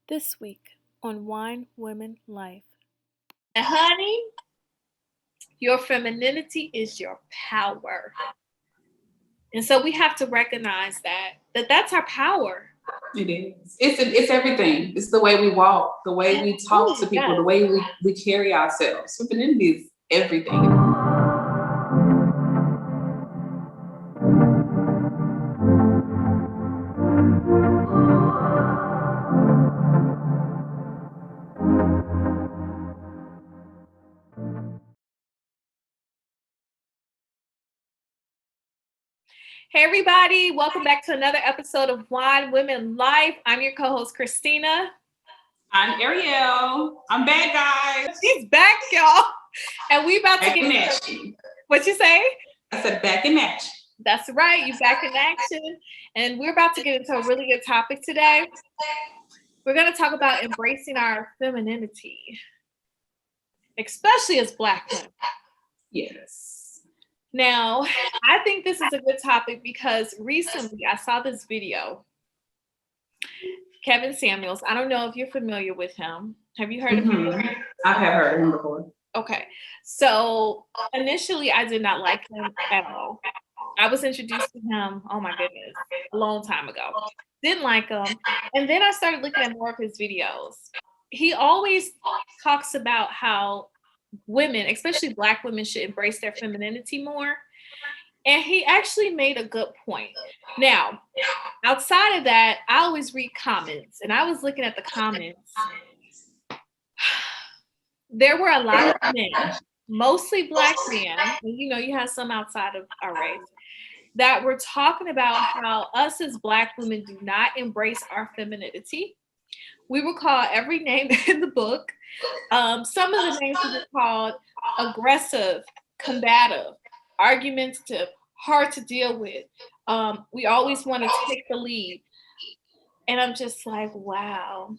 This week on Wine, Women, Life. And honey, your femininity is your power. And so we have to recognize that's our power. It is. It's everything. It's the way we walk, the way we talk to people, the way we carry ourselves. Femininity is everything. Hey everybody, welcome back to another episode of Wine, Women, Life. I'm your co-host Christina. I'm Ariel. I'm back, guys. She's back, y'all. And we about back to get in action. What you say? I said back in action. That's right, you back in action. And we're about to get into a really good topic today. We're going to talk about embracing our femininity, especially as Black women. Yes. Now, I think this is a good topic because recently I saw this video. Kevin Samuels. I don't know if you're familiar with him. Have you heard of him? I have heard of him before. Okay. So initially I did not like him at all. I was introduced to him, oh my goodness, a long time ago. Didn't like him. And then I started looking at more of his videos. He always talks about how women, especially Black women, should embrace their femininity more. And he actually made a good point. Now, outside of that, I always read comments, and I was looking at the comments. There were a lot of men, mostly Black men, and you have some outside of our race, that were talking about how us as Black women do not embrace our femininity. We were called every name in the book. Some of the names were called aggressive, combative, argumentative, hard to deal with. We always want to take the lead. And I'm just like, wow.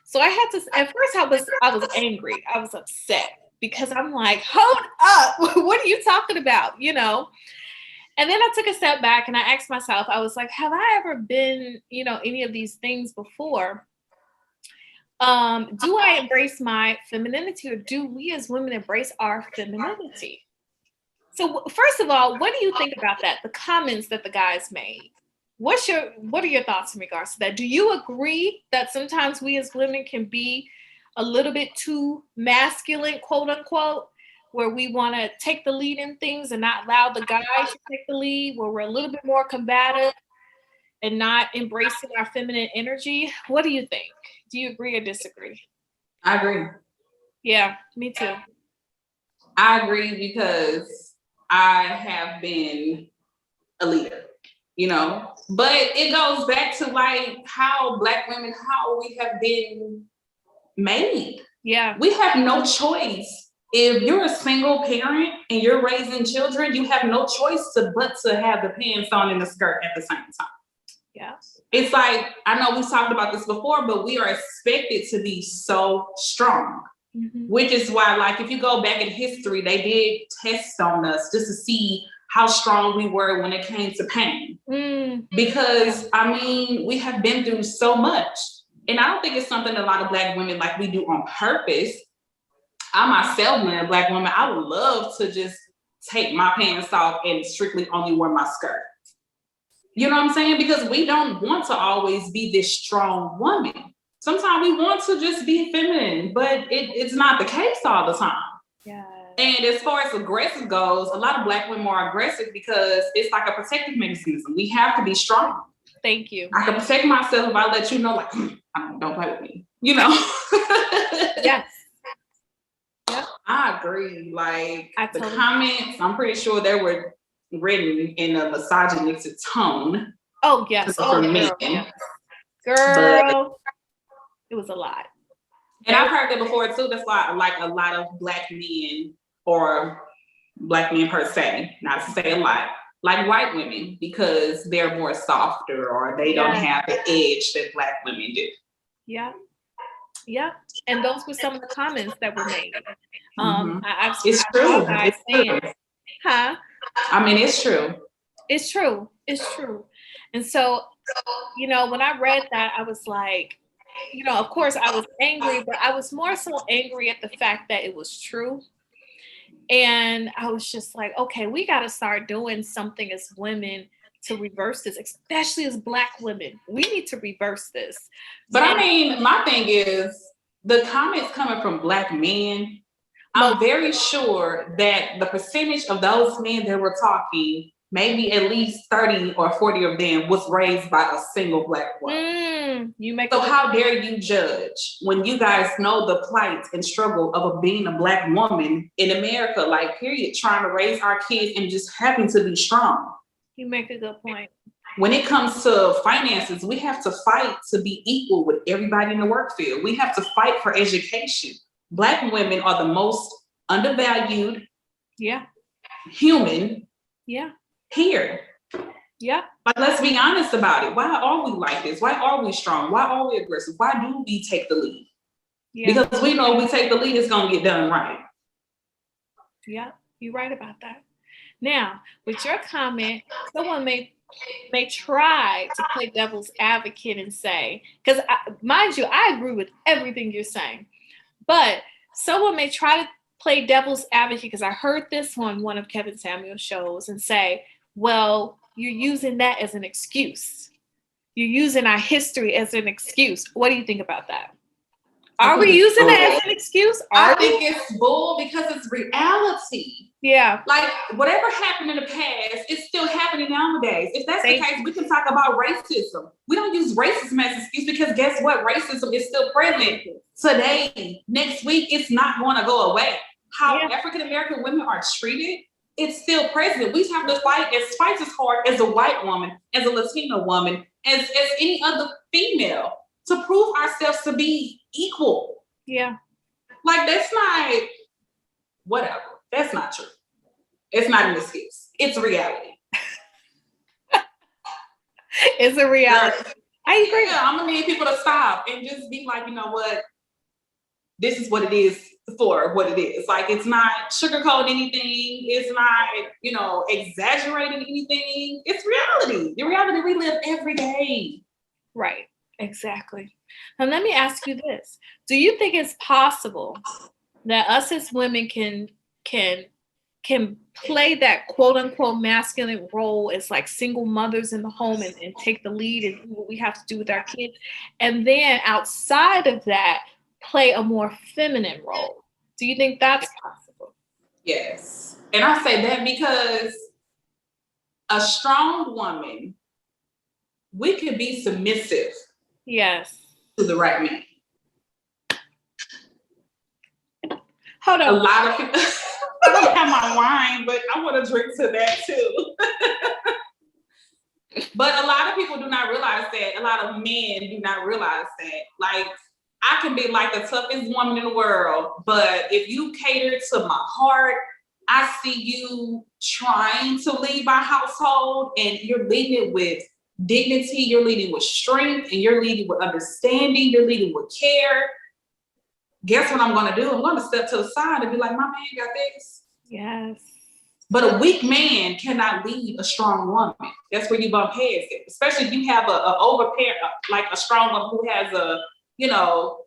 So I had to, at first I was angry. I was upset because I'm like, hold up. What are you talking about? And then I took a step back and I asked myself, I was like, have I ever been, any of these things before? Do I embrace my femininity, or do we as women embrace our femininity? So first of all, what do you think about that? The comments that the guys made. What are your thoughts in regards to that? Do you agree that sometimes we as women can be a little bit too masculine, quote unquote, where we want to take the lead in things and not allow the guys to take the lead, where we're a little bit more combative and not embracing our feminine energy? What do you think? Do you agree or disagree? I agree. Yeah, me too. I agree because I have been a leader, but it goes back to like how Black women, how we have been made. Yeah. We have no choice. If you're a single parent and you're raising children, you have no choice but to have the pants on and the skirt at the same time. Yeah. It's like, I know we've talked about this before, but we are expected to be so strong, which is why, like, if you go back in history, they did tests on us just to see how strong we were when it came to pain. Because, we have been through so much. And I don't think it's something a lot of Black women, like, we do on purpose. I myself, being a Black woman, I would love to just take my pants off and strictly only wear my skirt. You know what I'm saying? Because we don't want to always be this strong woman. Sometimes we want to just be feminine, but it's not the case all the time. Yeah. And as far as aggressive goes, a lot of Black women are aggressive because it's like a protective mechanism. We have to be strong. Thank you. I can protect myself if I let you know, like, don't play with me. Yes. Yep. I agree. Like, the comments, I'm pretty sure they were written in a misogynistic tone. Oh, yes. For me. Girl, it was a lot. And I've heard that before too. That's why, like, a lot of Black men, or Black men per se, not to say a lot, like white women, because they're more softer or they don't have the edge that Black women do. Yeah. Yeah. And those were some of the comments that were made. It's true. Huh? It's true. It's true. It's true. And so, when I read that, I was like, of course I was angry, but I was more so angry at the fact that it was true. And I was just like, okay, we got to start doing something as women to reverse this, especially as Black women. We need to reverse this. But I mean, my thing is the comments coming from Black men. I'm very sure that the percentage of those men that were talking, maybe at least 30 or 40 of them was raised by a single Black woman. So how dare you judge when you guys know the plight and struggle of being a Black woman in America, like period, trying to raise our kids and just happen to be strong. You make a good point. When it comes to finances, we have to fight to be equal with everybody in the work field. We have to fight for education. Black women are the most undervalued human here. Yeah. But let's be honest about it. Why are we like this? Why are we strong? Why are we aggressive? Why do we take the lead? Yeah. Because we know if we take the lead, it's going to get done right. Yeah, you're right about that. Now, with your comment, someone may try to play devil's advocate and say, because mind you, I agree with everything you're saying, but someone may try to play devil's advocate, because I heard this on one of Kevin Samuel's shows, and say, well, you're using that as an excuse. You're using our history as an excuse. What do you think about that? Are we using that as an excuse? I think it's bull because it's reality. Yeah. Like whatever happened in the past, it's still happening nowadays. If that's the case, we can talk about racism. We don't use racism as an excuse because guess what? Racism is still present today. Next week, it's not going to go away. How African American women are treated, it's still present. We have to fight twice as hard as a white woman, as a Latina woman, as any other female to prove ourselves to be equal. Yeah. Like that's not whatever. That's not true. It's not an excuse. It's a reality. It's a reality. I agree. Yeah, I'm gonna need people to stop and just be like, you know what? This is what it is for what it is. Like it's not sugarcoating anything. It's not, exaggerating anything. It's reality. The reality we live every day. Right. Exactly. Now let me ask you this. Do you think it's possible that us as women can play that quote unquote masculine role as like single mothers in the home and take the lead and do what we have to do with our kids, and then outside of that play a more feminine role? Do you think that's possible? Yes. And I say that because a strong woman, we can be submissive. Yes. To the right man. Hold on. A lot of people, I don't have my wine, but I want to drink to that too. But a lot of people do not realize that. A lot of men do not realize that. Like, I can be like the toughest woman in the world, but if you cater to my heart, I see you trying to lead my household and you're leading it with dignity, you're leading with strength, and you're leading with understanding, you're leading with care. Guess what I'm going to do? I'm going to step to the side and be like, my man got this. Yes. But a weak man cannot lead a strong woman. That's where you bump heads at. Especially if you have a overparent, like a strong one who has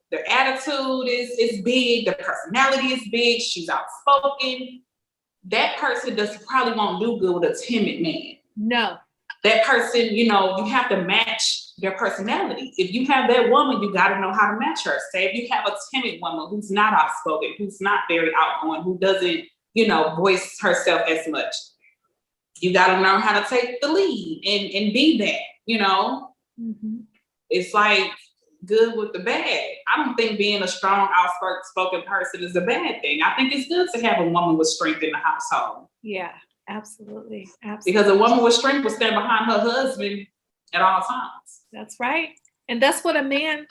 their attitude is big, their personality is big, she's outspoken. That person probably won't do good with a timid man. No. That person, you have to match their personality. If you have that woman, you got to know how to match her. Say if you have a timid woman who's not outspoken, who's not very outgoing, who doesn't, voice herself as much, you got to learn how to take the lead and be that, Mm-hmm. It's like good with the bad. I don't think being a strong, outspoken person is a bad thing. I think it's good to have a woman with strength in the household. Yeah. Absolutely. Because a woman with strength will stand behind her husband at all times. That's right. And that's what men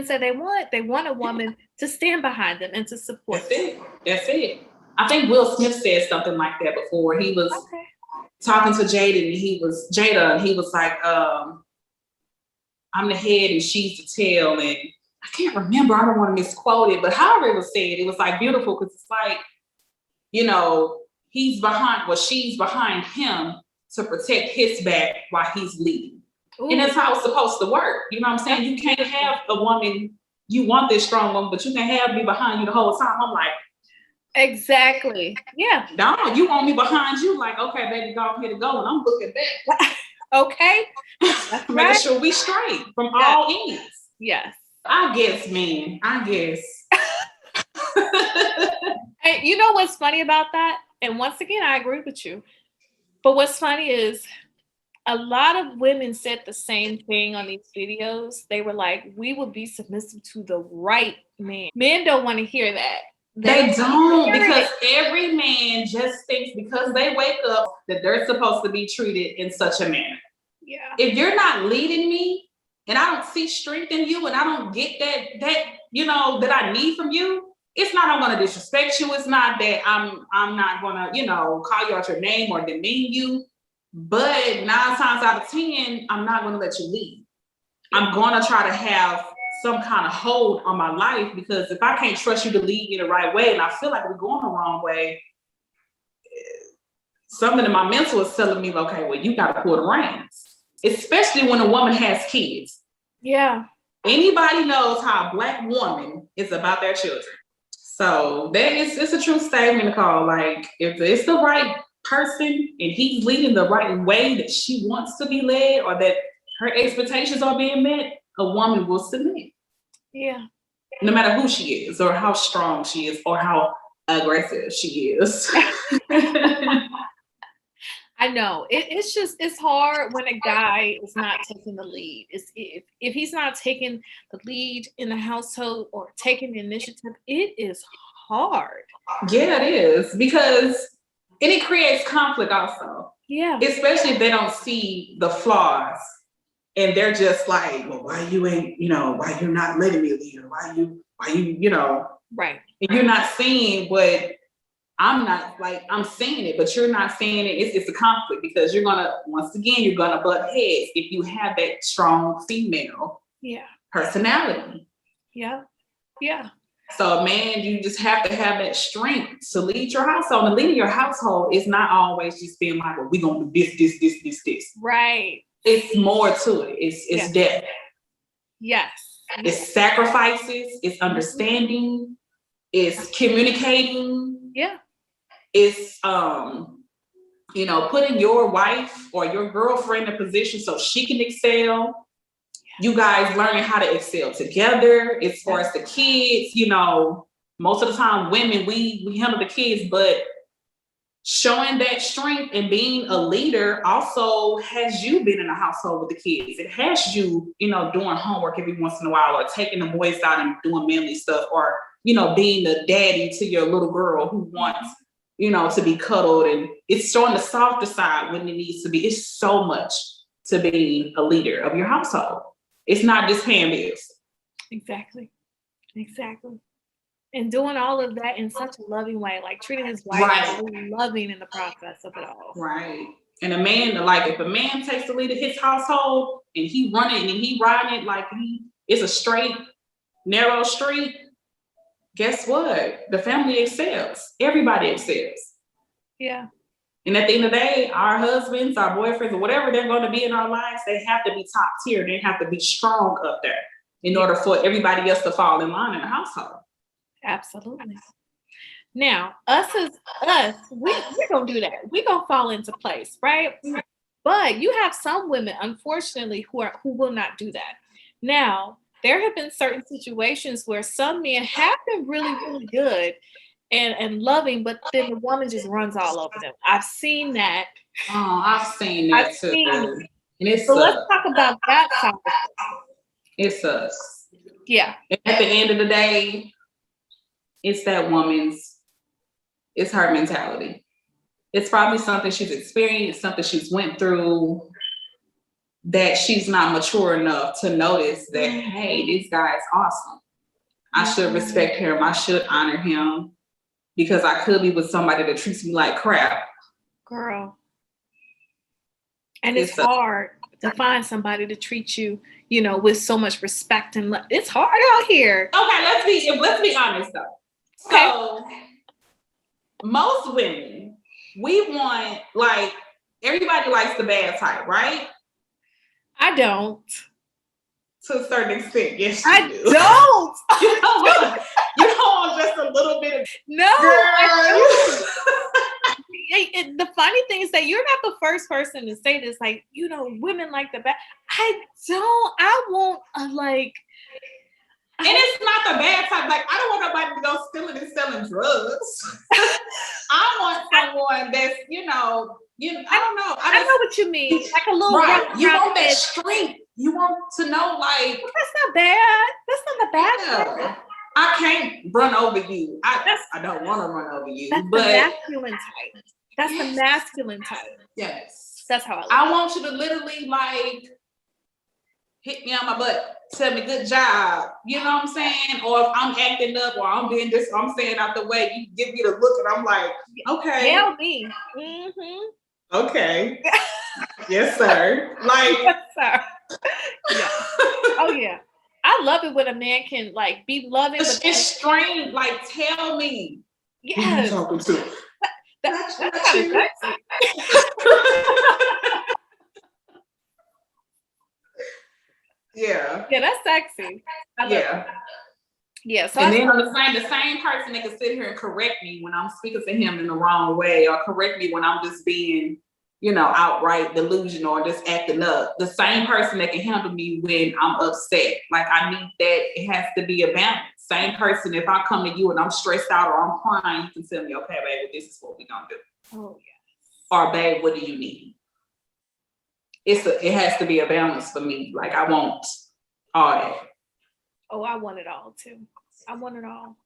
say they want. They want a woman to stand behind them and to support them. That's it. I think Will Smith said something like that before. He was talking to Jada and he was like, I'm the head and she's the tail. And I can't remember, I don't want to misquote it, but however it was said, it was like beautiful because it's like, she's behind him to protect his back while he's leading. Ooh. And that's how it's supposed to work. You know what I'm saying? You can't have a woman, you want this strong woman, but you can have me behind you the whole time. I'm like, exactly. Yeah. no, you want me behind you, like, okay, baby, go ahead and go. And I'm looking back. Okay. That's Making right. sure we straight from all ends. Yes. I guess, man. I guess. And you know what's funny about that? And once again, I agree with you. But what's funny is a lot of women said the same thing on these videos. They were like, we would be submissive to the right man. Men don't want to hear that. They don't, because every man just thinks because they wake up that they're supposed to be treated in such a manner. Yeah. If you're not leading me and I don't see strength in you and I don't get that that I need from you, it's not I'm gonna disrespect you. It's not that I'm not gonna, call you out your name or demean you. But 9 times out of 10, I'm not gonna let you lead. I'm gonna try to have some kind of hold on my life, because if I can't trust you to lead me the right way and I feel like we're going the wrong way, something in my mental is telling me, okay, well, you got to pull the reins, especially when a woman has kids. Yeah. Anybody knows how a Black woman is about their children. So it's a true statement, Nicole. Like, if it's the right person and he's leading the right way that she wants to be led, or that her expectations are being met, a woman will submit. Yeah. No matter who she is, or how strong she is, or how aggressive she is. I know. It's hard when a guy is not taking the lead. If he's not taking the lead in the household or taking the initiative, it is hard. Yeah, it is, and it creates conflict also. Yeah. Especially if they don't see the flaws and they're just like, well, why you ain't, why you're not letting me lead, or why you, right. And you're not seeing what I'm seeing it, but you're not seeing it. It's a conflict, because you're gonna butt heads if you have that strong female personality. Yeah. Yeah. So, man, you just have to have that strength to lead your household. And leading your household is not always just being like, well, we're gonna do this. Right. It's more to it. It's depth. Yes. It's sacrifices. It's understanding. It's communicating. Yeah. It's putting your wife or your girlfriend in a position so she can excel. You guys learning how to excel together. As far as the kids, most of the time women, we handle the kids, but showing that strength and being a leader also has you been in a household with the kids. It has you, doing homework every once in a while, or taking the boys out and doing manly stuff, or, being the daddy to your little girl who wants, to be cuddled. And it's showing the softer side when it needs to be. It's so much to be a leader of your household. It's not just paying bills. Exactly. And doing all of that in such a loving way, like treating his wife loving in the process of it all. Right. And a man, like, if a man takes the lead of his household and he running and he riding it like it's a straight, narrow street, guess what? The family excels. Everybody excels. Yeah. And at the end of the day, our husbands, our boyfriends, or whatever they're going to be in our lives, they have to be top tier. They have to be strong up there in order for everybody else to fall in line in the household. Absolutely. Now, we're going to do that. We're going to fall into place, right? But you have some women, unfortunately, who will not do that. Now, there have been certain situations where some men have been really, really good and loving, but then the woman just runs all over them. I've seen that. Oh, I've seen that too. And so let's talk about that side. It sucks. Yeah. And at the end of the day, it's that woman's, it's her mentality. It's probably something she's experienced, something she's went through, that she's not mature enough to notice that, hey, this guy is awesome. I should respect him. I should honor him, because I could be with somebody that treats me like crap. Girl. And it's hard to find somebody to treat you, with so much respect and love. It's hard out here. Okay, let's be honest though. Okay. So most women, we want, like, everybody likes the bad type, right? I don't. To a certain extent, yes, you I do. don't. You don't want just a little bit of No, I girl. don't. The funny thing is that you're not the first person to say this. Like, women like the bad. I don't. I won't like. And it's not the bad type. Like, I don't want nobody to go stealing and selling drugs. I want someone that's, I don't know. I know what you mean. Like a little right. You want that edge. street. You want to know, like, That's not bad. That's not the bad yeah. I can't run over you. I don't want to run over you. That's but the masculine type. That's the masculine type. Yes. That's how I want you to literally, like, hit me on my butt, tell me good job. You know what I'm saying? Or if I'm acting up or I'm being this, I'm saying out the way, you give me the look and I'm like, okay. Tell me. Mm-hmm. Okay. Yes, sir. Like, yes, sir. Yeah. Oh yeah. I love it when a man can like be loving. It's strange. Like, tell me. Yes. Who you talking to? That's kind of sexy. Yeah. Yeah, that's sexy. Yeah. So and then the same person that can sit here and correct me when I'm speaking to him in the wrong way, or correct me when I'm just being, outright delusional or just acting up. The same person that can handle me when I'm upset. Like, I need that. It has to be a balance. Same person, if I come to you and I'm stressed out or I'm crying, you can tell me, okay, baby, this is what we're gonna do. Oh yeah. Or babe, what do you need? It has to be a balance for me. Like, I want all that. Oh, I want it all too. I want it all.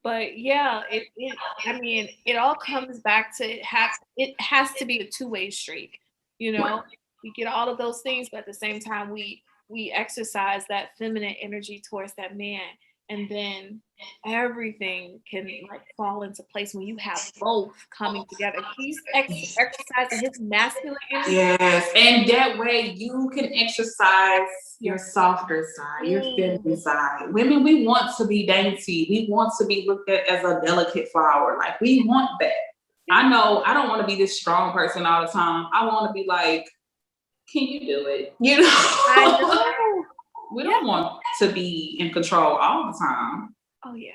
But yeah, it all comes back to it has to be a two-way street. Right. We get all of those things, but at the same time we exercise that feminine energy towards that man, and then everything can like fall into place when you have both coming together. He's exercising his masculine energy. Yes, and that way you can exercise your softer side, your feminine side. Women, we want to be dainty. We want to be looked at as a delicate flower. Like, we want that. I know I don't want to be this strong person all the time. I want to be like, can you do it? I know. We don't want to be in control all the time. Oh yeah.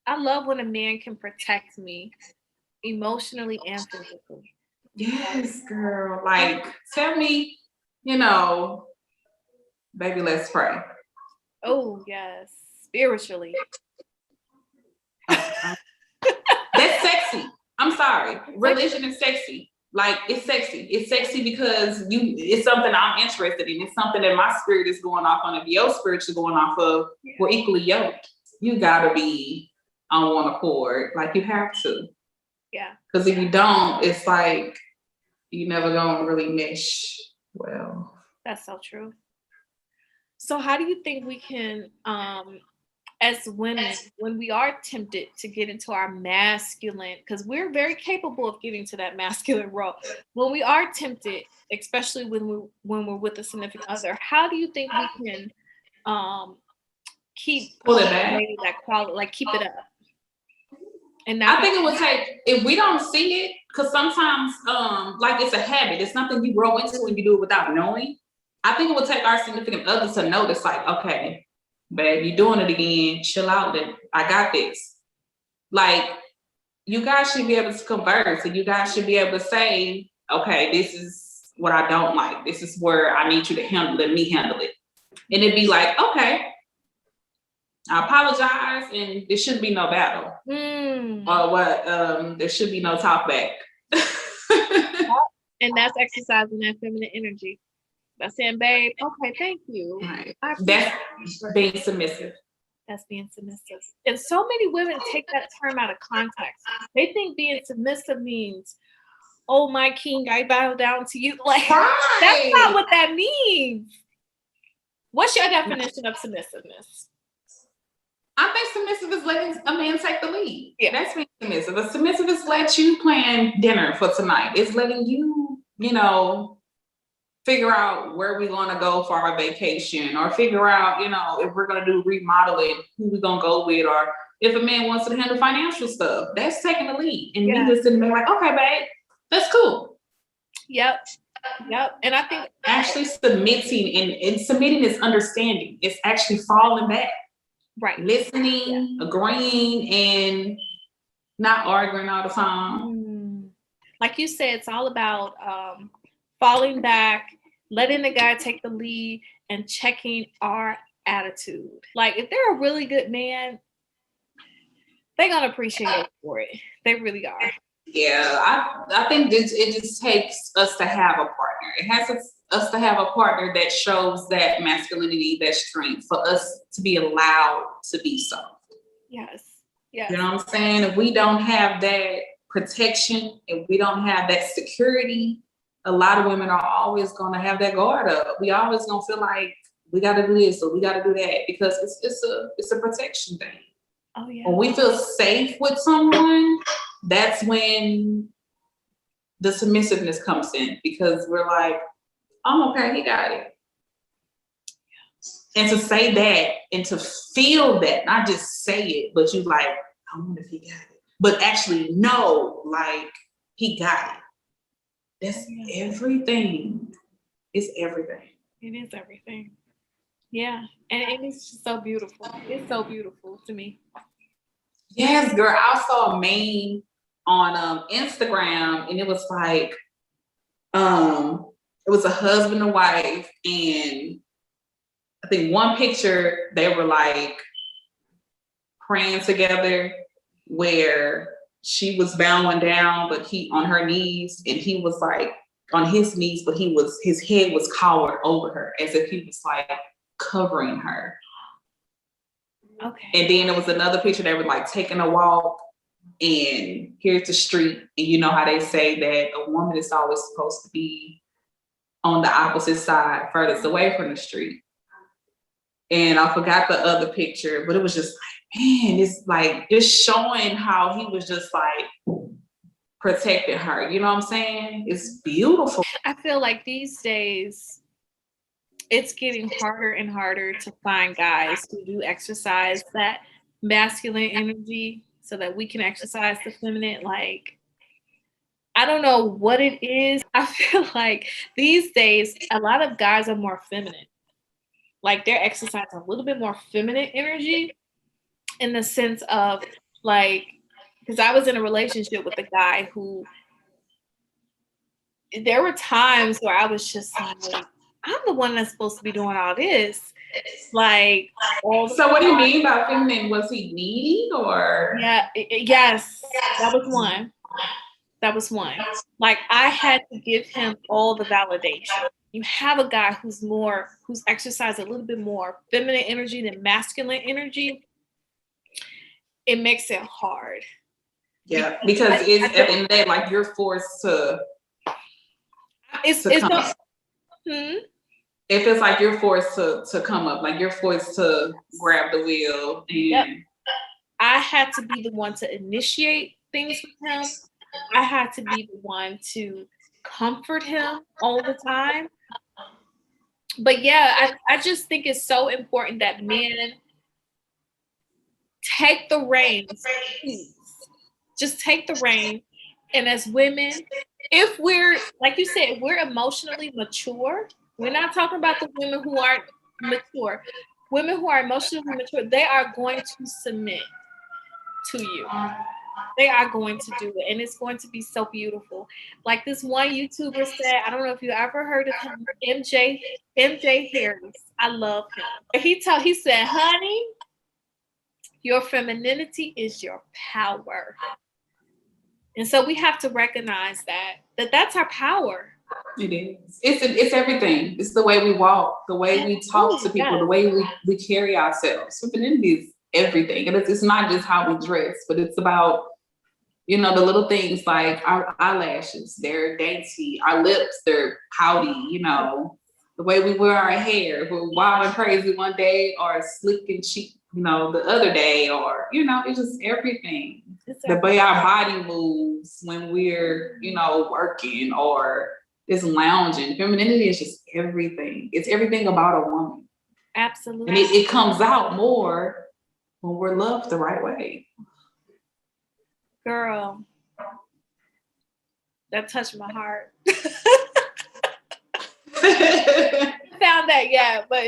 I love when a man can protect me emotionally and physically. Yes, girl. Like, tell me, baby, let's pray. Oh yes, spiritually. That's sexy. I'm sorry. Religion is sexy. Like, it's sexy. It's sexy because it's something I'm interested in. It's something that my spirit is going off on. If your spirit's going off of, we're equally yoked. You gotta be on one accord. Like, you have to. Yeah. Because if you don't, it's like you never gonna really mesh well. That's so true. So how do you think we can as women, when we are tempted to get into our masculine, because we're very capable of getting to that masculine role, when we are tempted, especially when we're with a significant other, how do you think we can keep pull it back, that quality, like keep it up? And I think it would take, if we don't see it, because sometimes like, it's a habit. It's something you grow into and you do it without knowing. I think it would take our significant other to notice, like, okay, babe, you're doing it again. Chill out. Then I got this. Like, you guys should be able to converse, and you guys should be able to say, okay, this is what I don't like. This is where I need you to handle it, me handle it. And it'd be like, okay, I apologize, and there shouldn't be no battle. Or what? There should be no talk back. And that's exercising that feminine energy. That's saying, babe, okay, thank you. Right. That's being submissive. That's being submissive. And so many women take that term out of context. They think being submissive means, oh, my king, I bow down to you. Like, That's not what that means. What's your definition of submissiveness? I think submissive is letting a man take the lead. Yeah. That's being submissive. A submissive is let you plan dinner for tonight. It's letting you, figure out where we're going to go for our vacation, or figure out, if we're going to do remodeling, who we're going to go with, or if a man wants to handle financial stuff, that's taking the lead. And me just sitting there like, okay, babe, that's cool. Yep. Yep. And I think actually submitting, and submitting is understanding. It's actually falling back, right. listening, agreeing, and not arguing all the time. Like you said, it's all about falling back, letting the guy take the lead, and checking our attitude. Like if they're a really good man, they're gonna appreciate it for it. They really are. Yeah, I think it just takes us to have a partner. It has us to have a partner that shows that masculinity, that strength, for us to be allowed to be soft. Yes. Yes. You know what I'm saying? If we don't have that protection, if we don't have that security, a lot of women are always going to have that guard up. We always going to feel like we got to do this or we got to do that, because it's a protection thing. Oh yeah. When we feel safe with someone, that's when the submissiveness comes in, because we're like, I'm okay, he got it. And to say that and to feel that, not just say it, but you like, I wonder if he got it. But actually know, like, he got it. That's everything. It's everything. It is everything. Yeah. And it's just so beautiful. It's so beautiful to me. Yes, girl. I saw a meme on Instagram, and it was like, it was a husband and wife, and I think one picture they were like praying together, where she was bowing down, but he on her knees, and he was like on his knees, but his head was cowered over her, as if he was like covering her. Okay. And then there was another picture, they were like taking a walk, and here's the street. And you know how they say that a woman is always supposed to be on the opposite side, furthest away from the street. And I forgot the other picture, but it was just like, man, it's like just showing how he was just like protecting her. You know what I'm saying? It's beautiful. I feel like these days it's getting harder and harder to find guys who do exercise that masculine energy so that we can exercise the feminine. Like, I don't know what it is. I feel like these days a lot of guys are more feminine. Like they're exercising a little bit more feminine energy, in the sense of like, because I was in a relationship with a guy who, there were times where I was just like, I'm the one that's supposed to be doing all this. Like, so what do you mean by feminine? Was he needy or? Yeah, yes, that was one. That was one. Like I had to give him all the validation. You have a guy who's exercised a little bit more feminine energy than masculine energy, it makes it hard. Yeah, because it's at the end of the day, like you're forced to. It's It feels like you're forced to come up, like you're forced to grab the wheel. And yep. I had to be the one to initiate things with him. I had to be the one to comfort him all the time. But yeah, I just think it's so important that men take the reins, please. Just take the reins. And as women, if we're, like you said, we're emotionally mature. We're not talking about the women who aren't mature. Women who are emotionally mature, they are going to submit to you. They are going to do it, and it's going to be so beautiful. Like this one YouTuber said, I don't know if you ever heard of him, MJ Harris. I love him. He said, honey, your femininity is your power. And so we have to recognize that's our power. It is. It's everything. It's the way we walk, the way we talk to people, the way we carry ourselves. Femininity is everything. And it's not just how we dress, but it's about, the little things like our eyelashes, they're dainty, our lips, they're pouty, the way we wear our hair. We're wild and crazy one day, or slick and cheap, the other day, or, it's just everything. The way our body moves when we're, working or is lounging. Femininity is just everything. It's everything about a woman. Absolutely. And it comes out more when we're loved the right way. Girl, that touched my heart. Found that yet, but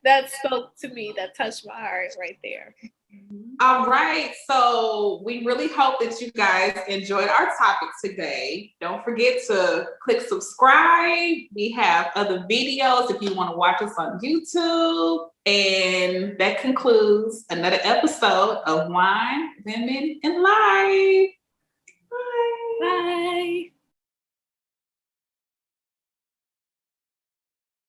that spoke to me. That touched my heart right there. All right, so we really hope that you guys enjoyed our topic today. Don't forget to click subscribe. We have other videos if you want to watch us on YouTube. And that concludes another episode of Wine, Women, and Life.